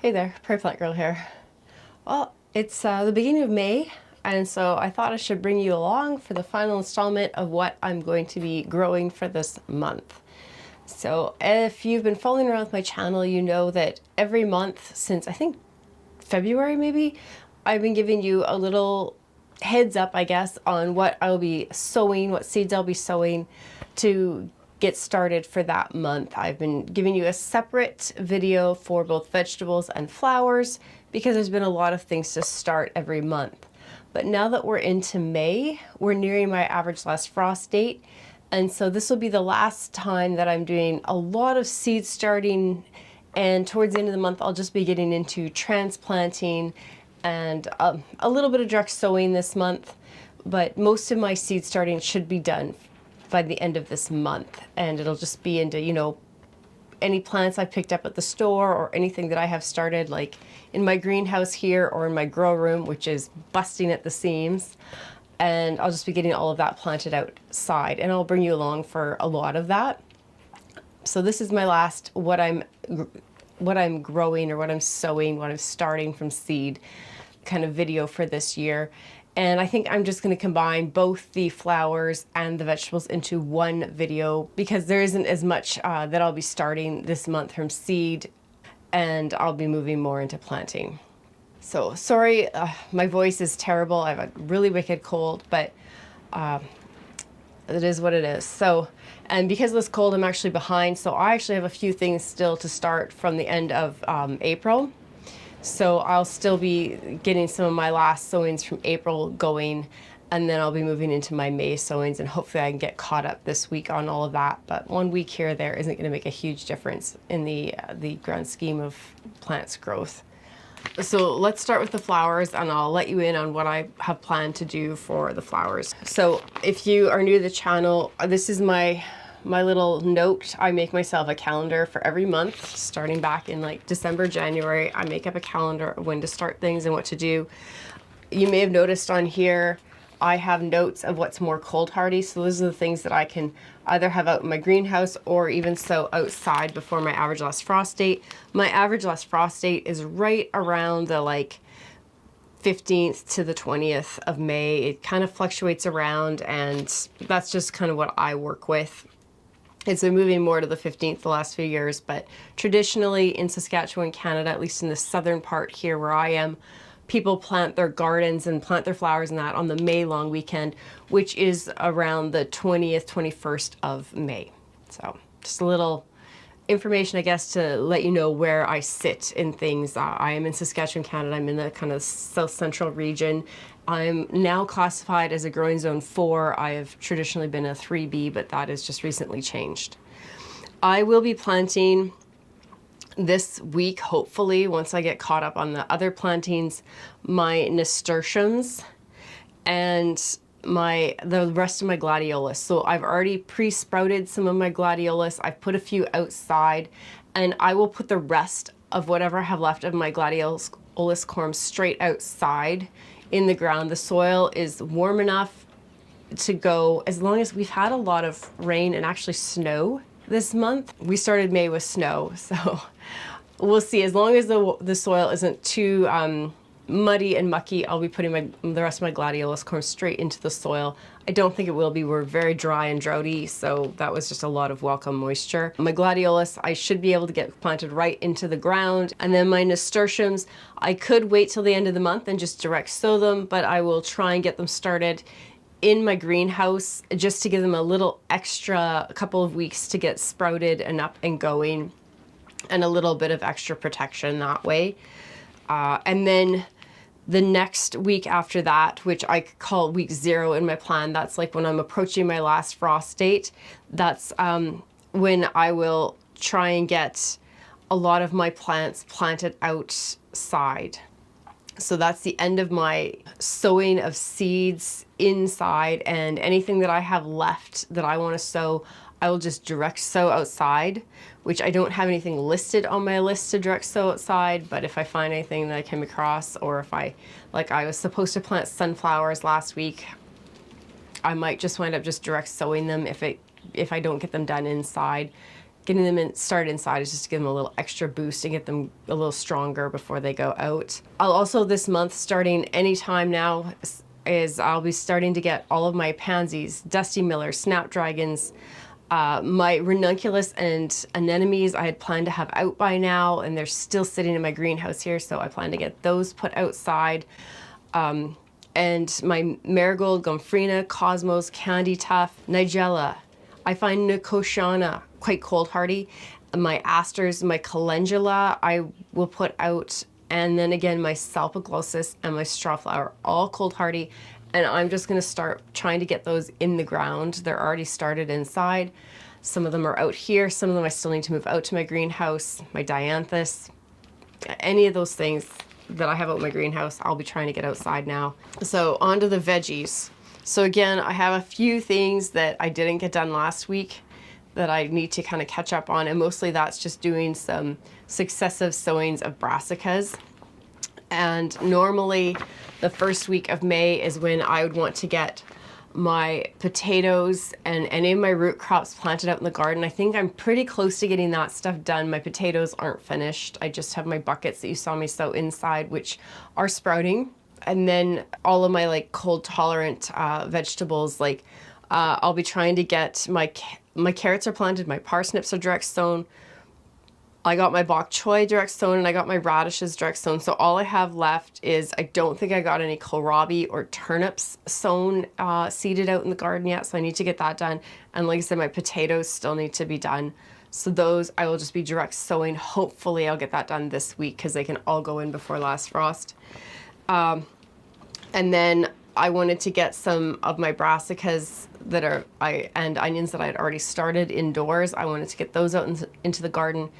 Hey there, Prairie Plant Girl here. Well, it's the beginning of May, and so I thought I should bring you along for the final installment of what I'm going to be growing for this month. So if you've been following around with my channel, you know that every month since I think February maybe, I've been giving you a little heads up, I guess, on what I'll be sowing, what seeds I'll be sowing to get started for that month. I've been giving you a separate video for both vegetables and flowers because there's been a lot of things to start every month. But now that we're into May, we're nearing my average last frost date. And so this will be the last time that I'm doing a lot of seed starting, and towards the end of the month, I'll just be getting into transplanting and a little bit of direct sowing this month. But most of my seed starting should be done by the end of this month, and it'll just be into, you know, any plants I picked up at the store or anything that I have started like in my greenhouse here or in my grow room, which is busting at the seams. And I'll just be getting all of that planted outside, and I'll bring you along for a lot of that. So this is my last what I'm growing or what I'm sowing, what I'm starting from seed kind of video for this year. And I think I'm just going to combine both the flowers and the vegetables into one video because there isn't as much that I'll be starting this month from seed, and I'll be moving more into planting. So sorry, my voice is terrible. I have a really wicked cold, but it is what it is. So, and because of this cold, I'm actually behind. So I actually have a few things still to start from the end of April. So I'll still be getting some of my last sowings from April going, and then I'll be moving into my May sowings, and hopefully I can get caught up this week on all of that. But 1 week here or there isn't going to make a huge difference in the grand scheme of plants growth. So let's start with the flowers, and I'll let you in on what I have planned to do for the flowers. So if you are new to the channel, this is my little note. I make myself a calendar for every month, starting back in like December, January. I make up a calendar of when to start things and what to do. You may have noticed on here, I have notes of what's more cold hardy. So those are the things that I can either have out in my greenhouse or even sow outside before my average last frost date. My average last frost date is right around the like 15th to the 20th of May. It kind of fluctuates around, and that's just kind of what I work with. It's been moving more to the 15th the last few years, but traditionally in Saskatchewan, Canada, at least in the southern part here where I am, people plant their gardens and plant their flowers and that on the May long weekend, which is around the 20th, 21st of May. So just a little information, I guess, to let you know where I sit in things. I am in Saskatchewan, Canada. I'm in the kind of south central region. I'm now classified as a growing zone 4. I have traditionally been a 3B, but that has just recently changed. I will be planting this week, hopefully, once I get caught up on the other plantings, my nasturtiums and the rest of my gladiolus. So I've already pre-sprouted some of my gladiolus. I've put a few outside, and I will put the rest of whatever I have left of my gladiolus corms straight outside in the ground. The soil is warm enough to go, as long as we've had a lot of rain and actually snow this month. We started May with snow, so we'll see. As long as the soil isn't too muddy and mucky, I'll be putting the rest of my gladiolus corm straight into the soil. I don't think it will be. We're very dry and droughty, so that was just a lot of welcome moisture. My gladiolus, I should be able to get planted right into the ground. And then my nasturtiums, I could wait till the end of the month and just direct sow them, but I will try and get them started in my greenhouse just to give them a little extra, a couple of weeks to get sprouted and up and going, and a little bit of extra protection that way. And then the next week after that, which I call week 0 in my plan, that's like when I'm approaching my last frost date. That's when I will try and get a lot of my plants planted outside. So that's the end of my sowing of seeds inside, and anything that I have left that I want to sow, I will just direct sow outside, which I don't have anything listed on my list to direct sow outside, but if I find anything that I come across, or if I was supposed to plant sunflowers last week, I might just wind up just direct sowing them if I don't get them done inside. getting them started inside is just to give them a little extra boost and get them a little stronger before they go out. I'll also this month, starting anytime now, I'll be starting to get all of my pansies, dusty millers, snapdragons, my ranunculus and anemones I had planned to have out by now, and they're still sitting in my greenhouse here, so I plan to get those put outside. And my marigold, gomphrena, cosmos, candy tuft, nigella. I find nicotiana quite cold hardy. My asters, my calendula, I will put out, and then again my salpiglosis and my strawflower, all cold hardy. And I'm just going to start trying to get those in the ground. They're already started inside. Some of them are out here. Some of them I still need to move out to my greenhouse. My dianthus, any of those things that I have out in my greenhouse, I'll be trying to get outside now. So on to the veggies. So again, I have a few things that I didn't get done last week that I need to kind of catch up on. And mostly that's just doing some successive sowings of brassicas. And normally the first week of May is when I would want to get my potatoes and any of my root crops planted out in the garden. I think I'm pretty close to getting that stuff done. My potatoes aren't finished. I just have my buckets that you saw me sow inside, which are sprouting. And then all of my like cold tolerant vegetables, like I'll be trying to get my carrots are planted, my parsnips are direct sown. I got my bok choy direct sown, and I got my radishes direct sown. So all I have left is, I don't think I got any kohlrabi or turnips sown, seeded out in the garden yet. So I need to get that done. And like I said, my potatoes still need to be done. So those I will just be direct sowing. Hopefully I'll get that done this week because they can all go in before last frost. And then I wanted to get some of my brassicas and onions that I had already started indoors. I wanted to get those out into the garden.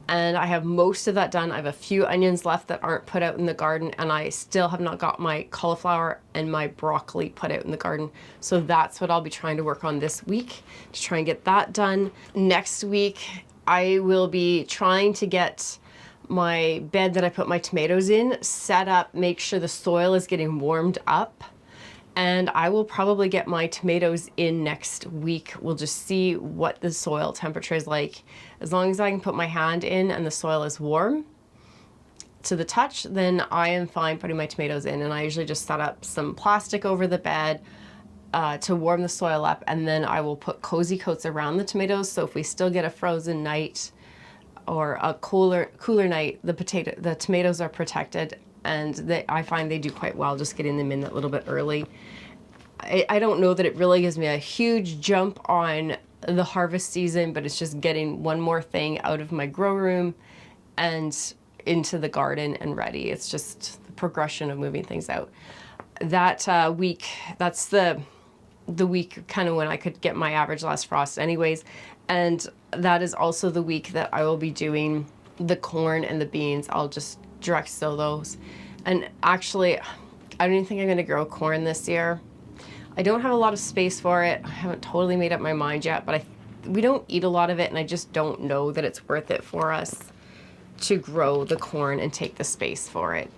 And I have most of that done. I have a few onions left that aren't put out in the garden, and I still have not got my cauliflower and my broccoli put out in the garden. So that's what I'll be trying to work on this week, to try and get that done. Next week, I will be trying to get my bed that I put my tomatoes in set up, make sure the soil is getting warmed up. And I will probably get my tomatoes in next week. We'll just see what the soil temperature is like. As long as I can put my hand in and the soil is warm to the touch, then I am fine putting my tomatoes in. And I usually just set up some plastic over the bed to warm the soil up. And then I will put cozy coats around the tomatoes. So if we still get a frozen night or a cooler night, the tomatoes are protected. And I find they do quite well just getting them in that little bit early. I don't know that it really gives me a huge jump on the harvest season, but it's just getting one more thing out of my grow room and into the garden and ready. It's just the progression of moving things out. That week, that's the week kind of when I could get my average last frost anyways. And that is also the week that I will be doing the corn and the beans. I'll just direct sow those. And actually, I don't even think I'm going to grow corn this year. I don't have a lot of space for it. I haven't totally made up my mind yet, but we don't eat a lot of it, and I just don't know that it's worth it for us to grow the corn and take the space for it.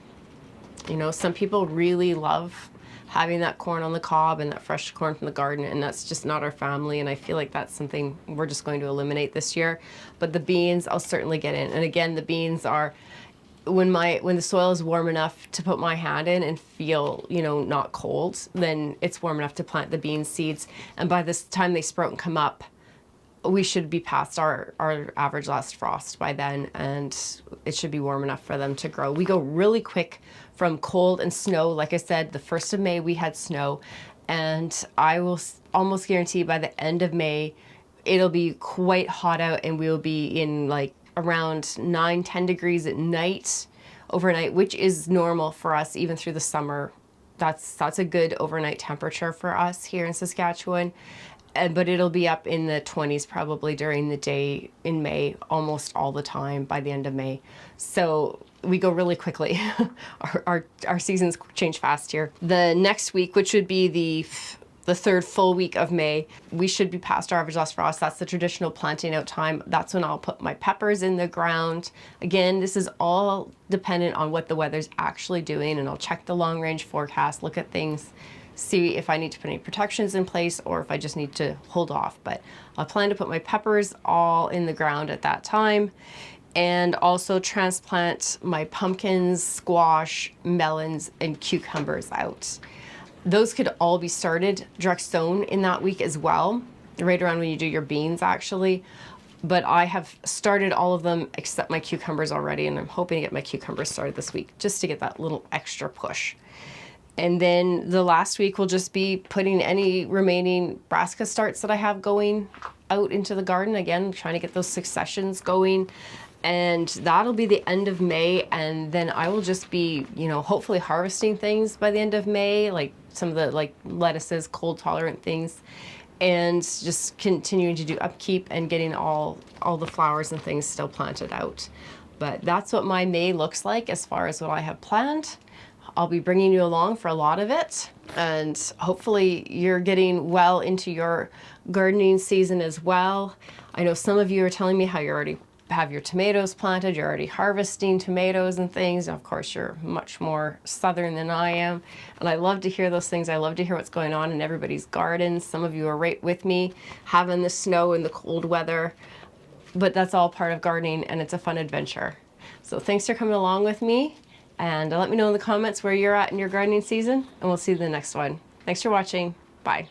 You know, some people really love having that corn on the cob and that fresh corn from the garden, and that's just not our family, and I feel like that's something we're just going to eliminate this year. But the beans, I'll certainly get in. And again, the beans are, when the soil is warm enough to put my hand in and feel, you know, not cold, then it's warm enough to plant the bean seeds. And by this time they sprout and come up, we should be past our average last frost by then, and it should be warm enough for them to grow. We go really quick from cold and snow. Like I said, the 1st of May we had snow, and I will almost guarantee by the end of May it'll be quite hot out, and we'll be in like around 9-10 degrees at night overnight, which is normal for us even through the summer. That's a good overnight temperature for us here in Saskatchewan. But it'll be up in the 20s probably during the day in May, almost all the time by the end of May. So we go really quickly. Our seasons change fast here. The next week, which would be the 3rd full week of May, we should be past our average last frost. That's the traditional planting out time. That's when I'll put my peppers in the ground. Again, this is all dependent on what the weather's actually doing, and I'll check the long range forecast, look at things, see if I need to put any protections in place or if I just need to hold off. But I plan to put my peppers all in the ground at that time, and also transplant my pumpkins, squash, melons, and cucumbers out. Those could all be started direct sown in that week as well, right around when you do your beans actually. But I have started all of them except my cucumbers already, and I'm hoping to get my cucumbers started this week just to get that little extra push. And then the last week will just be putting any remaining brassica starts that I have going out into the garden. Again, trying to get those successions going. And that'll be the end of May. And then I will just be, you know, hopefully harvesting things by the end of May, like some of the like lettuces, cold tolerant things, and just continuing to do upkeep and getting all the flowers and things still planted out. But that's what my May looks like as far as what I have planned. I'll be bringing you along for a lot of it, and hopefully you're getting well into your gardening season as well. I know some of you are telling me how you already have your tomatoes planted, you're already harvesting tomatoes and things. Of course, you're much more southern than I am, and I love to hear those things. I love to hear what's going on in everybody's gardens. Some of you are right with me, having the snow and the cold weather, but that's all part of gardening, and it's a fun adventure. So thanks for coming along with me. And let me know in the comments where you're at in your gardening season, and we'll see you in the next one. Thanks for watching. Bye.